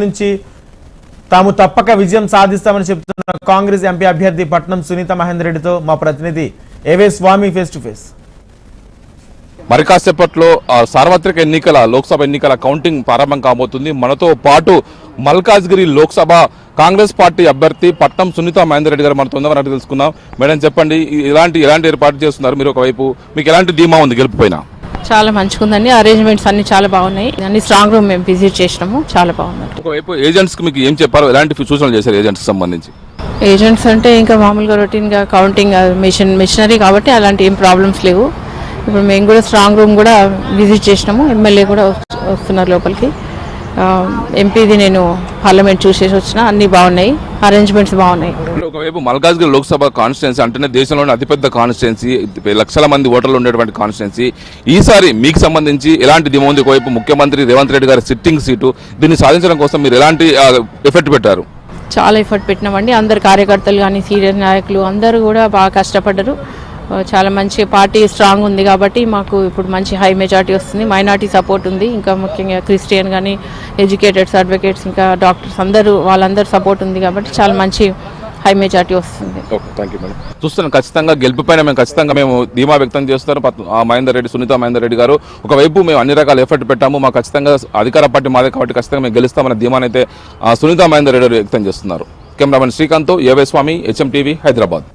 నుంచి తాము తప్పక విజయం సాధిస్తామని చెప్తున్న కాంగ్రెస్ ఎంపీ అభ్యర్థి పట్నం సునీత మహేందర్ రెడ్డితో మా ప్రతినిధి ఏవే స్వామి ఫేస్ టు ఫేస్. మరి కాసేపట్లో సార్వత్రిక ఎన్నికల లోక్సభ ఎన్నికల కౌంటింగ్ ప్రారంభం కాబోతుంది. మనతో పాటు మల్కాజ్గిరి లోక్సభ కాంగ్రెస్ పార్టీ అభ్యర్థి పట్నం సునీత మహేందర్ రెడ్డి గారు మనతో ఉందని తెలుసుకుందాం. మేడం చెప్పండి, ఎలాంటి ఏర్పాటు చేస్తున్నారు మీరు? ఒకవైపు మీకు ఎలాంటి ధీమా ఉంది గెలుపుపైన? చాలా మంచిగా ఉందండి. అరేంజ్మెంట్స్ అన్ని చాలా బాగున్నాయి. అన్ని స్ట్రాంగ్ రూమ్ మేము విజిట్ చేసినాము, చాలా బాగుంది. ఒకవైపు ఏజెంట్స్ కి మీకు ఏం చెప్పారు, ఎలాంటి సూచనలు చేశారు ఏజెంట్స్ సంబంధించి? ఏజెంట్స్ అంటే ఇంకా మామూలుగా రొటీన్ గా కౌంటింగ్ మిషనరీ కాబట్టి అలాంటి ఏం ప్రాబ్లమ్స్ లేవు. ఇప్పుడు మేము కూడా స్ట్రాంగ్ రూమ్ కూడా విజిట్ చేసినాము. ఎమ్మెల్యే కూడా వస్తున్నారు లోపలికి. ఎంపీది నేను పార్లమెంట్ చూసేసి వచ్చిన, అన్ని బాగున్నాయి, అరేంజ్మెంట్స్ బాగున్నాయి. ఒకవైపు మల్కాజ్గిరి లోక్సభ కాన్స్టిట్యున్సీ అంటేనే దేశంలోని అతిపెద్ద కాన్స్టిట్యున్సీ, లక్షల మంది ఓటర్లు ఉండేటువంటి కాన్స్టిట్యున్సీ. ఈసారి మీకు సంబంధించి ఎలాంటి ధీమా ఉంది? ఒకవైపు ముఖ్యమంత్రి రేవంత్ రెడ్డి గారి సిట్టింగ్ సీటు, దీన్ని సాధించడం కోసం మీరు ఎలాంటి ఎఫర్ట్ పెట్టారు? చాలా ఎఫర్ట్ పెట్టినామండి. అందరు కార్యకర్తలు కానీ సీనియర్ నాయకులు అందరూ కూడా బాగా కష్టపడ్డారు. చాలా మంచి పార్టీ స్ట్రాంగ్ ఉంది కాబట్టి మాకు ఇప్పుడు మంచి హై మెజార్టీ వస్తుంది. మైనార్టీ సపోర్ట్ ఉంది, ఇంకా ముఖ్యంగా క్రిస్టియన్ కానీ ఎడ్యుకేటెడ్స్, అడ్వకేట్స్, ఇంకా డాక్టర్స్ వాళ్ళందరూ సపోర్ట్ ఉంది కాబట్టి చాలా మంచి హై మెజార్టీ వస్తుంది. చూస్తున్నాం, ఖచ్చితంగా గెలుపుపైన మేము ధీమా వ్యక్తం చేస్తారు సునీత మహేందర్ రెడ్డి గారు. ఒకవైపు మేము అన్ని రకాల ఎఫర్ట్ పెట్టాము, మాకు ఖచ్చితంగా అధికార పార్టీ మాదే కాబట్టి ఖచ్చితంగా మేము గెలుస్తామన్న ధీమానైతే సునీత మహేందర్ రెడ్డి వ్యక్తం చేస్తున్నారు. కెమెరామెన్ శ్రీకాంత్, ఏవే స్వామి, HM TV, హైదరాబాద్.